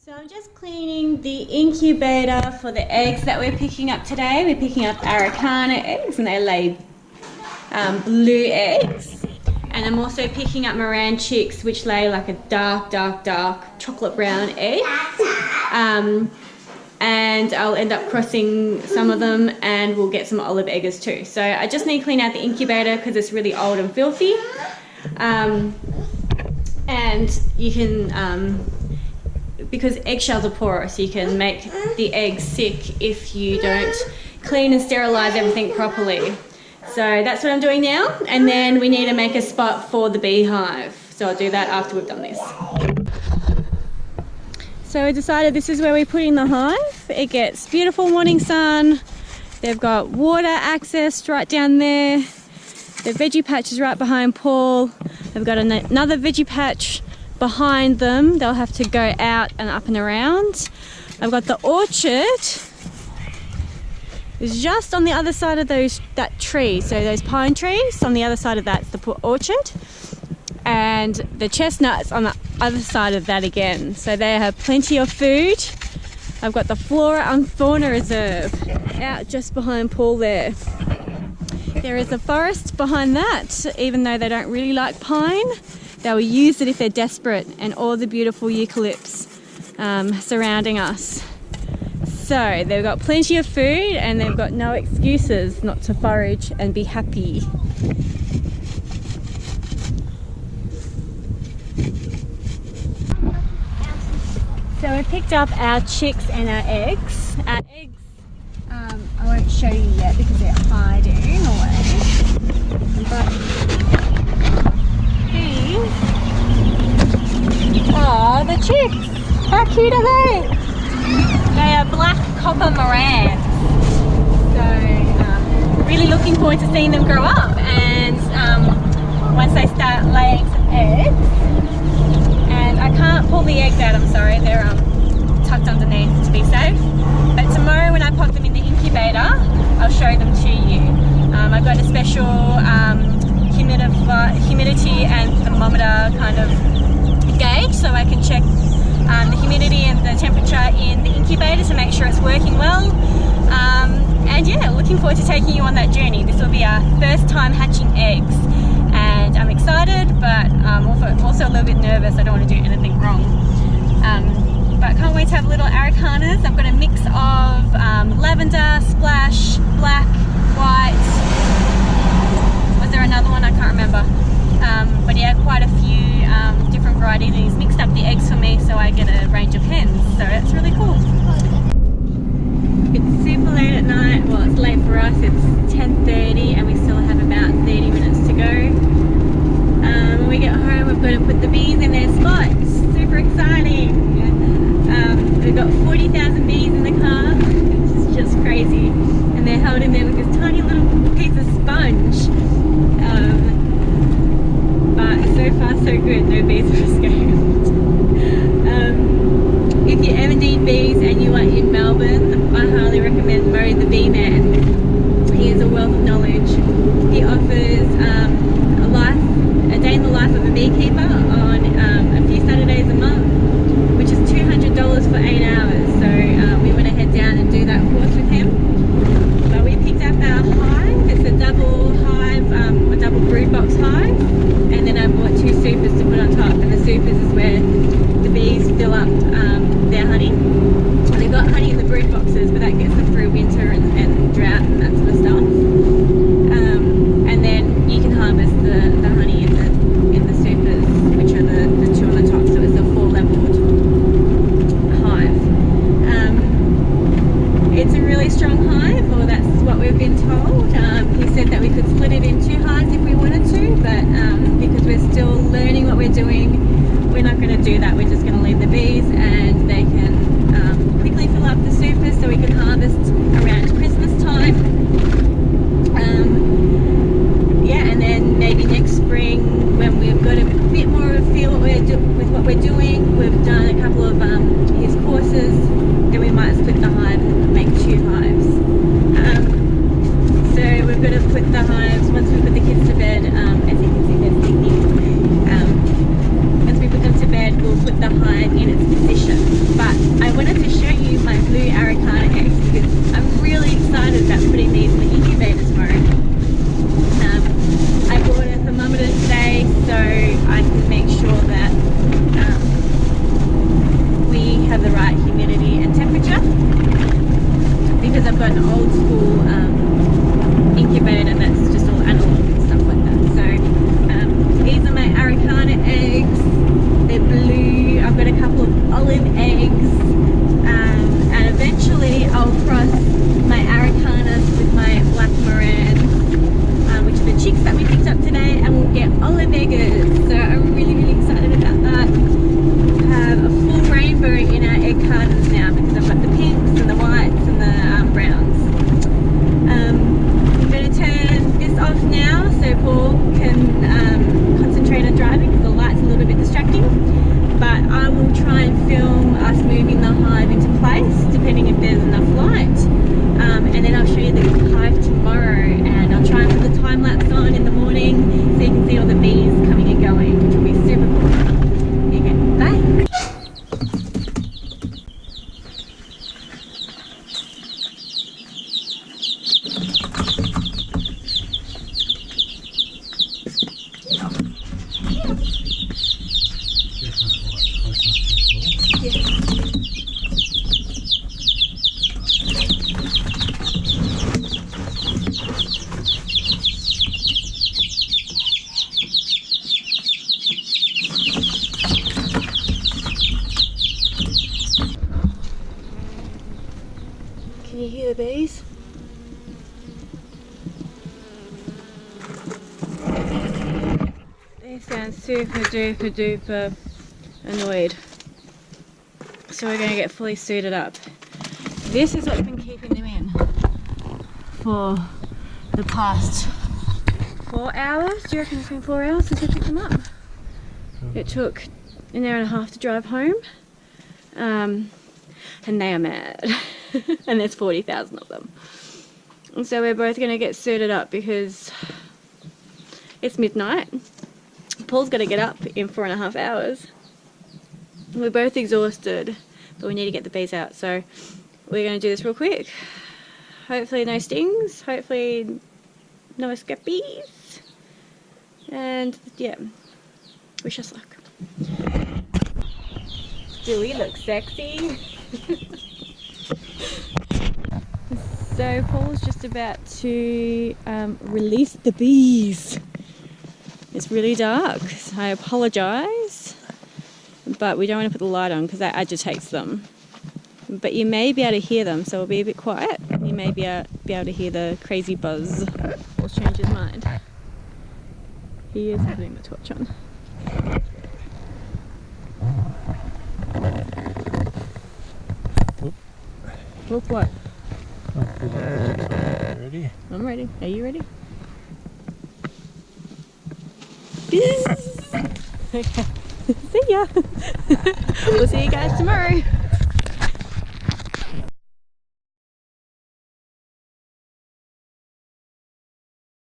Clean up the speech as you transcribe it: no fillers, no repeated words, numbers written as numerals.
So I'm just cleaning the incubator for the eggs that we're picking up today. We're picking up auaracana eggs and they lay blue eggs. And I'm also picking up maran chicks which lay like a dark chocolate brown egg. And I'll end up crossing some of them and we'll get some olive eggers too. So I just need to clean out the incubator because it's really old and filthy. And you can, because eggshells are porous, you can make the eggs sick if you don't clean and sterilize everything properly. So that's what I'm doing now, and then we need to make a spot for the beehive. So I'll do that after we've done this. So we decided this is where we put in the hive. It gets beautiful morning sun. They've got water access right down there. The veggie patch is right behind Paul. They've got another veggie patch behind them. They'll have to go out and up and around. I've got the orchard is just on the other side of that tree. So those pine trees, on the other side of that's the orchard. And the chestnuts on the other side of that again. So they have plenty of food. I've got the flora and fauna reserve out just behind Paul there. There is a forest behind that, even though they don't really like pine. They'll use it if they're desperate, and all the beautiful eucalypts surrounding us. So they've got plenty of food and they've got no excuses not to forage and be happy. So we picked up our chicks and our eggs. Our eggs, I won't show you yet because they're hiding away. But these are the chicks. How cute are they? They are black copper marans. So really looking forward to seeing them grow up, and once they start laying some eggs. And I can't pull the eggs out, I'm sorry, they're tucked underneath to be safe. But tomorrow when I pop them in the incubator, I'll show them to you. I've got a special humidity and thermometer kind of gauge, so I can check the humidity and the temperature in the incubator to make sure it's working well. And yeah, looking forward to taking you on that journey. This will be our first time hatching eggs, and I'm excited, but also a little bit nervous. I don't want to do anything wrong. But I can't wait to have little auaracanas. I've got a mix of lavender, splash, black, white. Was there another one? I can't remember. But yeah, quite a few different varieties. And he's mixed up the eggs for me so I get a range of hens. So that's really cool. It's super late at night. Well, it's late for us. It's 10:30 and we still have about 30 minutes to go. When we get home, we've got to put the bees in their spots. Super exciting. We've got 40,000 bees in the car. It's just crazy. And they're held in there with this tiny little piece of sponge. But so far so good, no bees have escaped. If you ever need bees and you are in Melbourne, I highly recommend Mo the Bee Man. He is a wealth of knowledge. He offers a day in the life of a beekeeper on a few Saturdays a month, which is $200 for 8 hours. So we want to head down and do that course with him. But we picked up our hive. It's a double hive, a double brood box hive, and then I bought 2 supers to put on top. And the supers is where the bees fill up their honey. They've got honey in the brood boxes, but that gets them through winter and drought and that sort of stuff. And then you can harvest the honey in the supers, which are the 2 on the top. So it's a 4-leveled hive. It's a really strong hive, or that's what we've been told. He said that we could split it in 2 hives if we wanted to, but because we're still learning what we're doing, we're not going to do that. We're just going to leave the bees and they can quickly fill up the supers so we can harvest around Christmas time. Yeah, and then maybe next spring when we've got a bit more of a feel with what we're doing, we've done a couple of his courses, then we might split the hive and make 2 hives. So we've got to put the hives, once we put the kids to bed, as you can see they're sleeping, once we put them to bed we'll put the hive in its position. But the bees. They sound super duper duper annoyed. So we're going to get fully suited up. This is what's been keeping them in for the past 4 hours. Do you reckon it's been 4 hours since we picked them up? It took an hour and a half to drive home. And they are mad. And there's 40,000 of them. And so we're both going to get suited up because it's midnight. Paul's got to get up in 4.5 hours. We're both exhausted, but we need to get the bees out. So we're going to do this real quick. Hopefully no stings. Hopefully no escapees. And yeah, wish us luck. Do we look sexy? So Paul's just about to release the bees. It's really dark, so I apologise, but we don't want to put the light on because that agitates them. But you may be able to hear them, so we'll be a bit quiet. You may be able to hear the crazy buzz. Paul's changed his mind. He is putting the torch on. Whoop what? Ready? I'm ready. Are you ready? Okay. See ya. We'll see you guys tomorrow.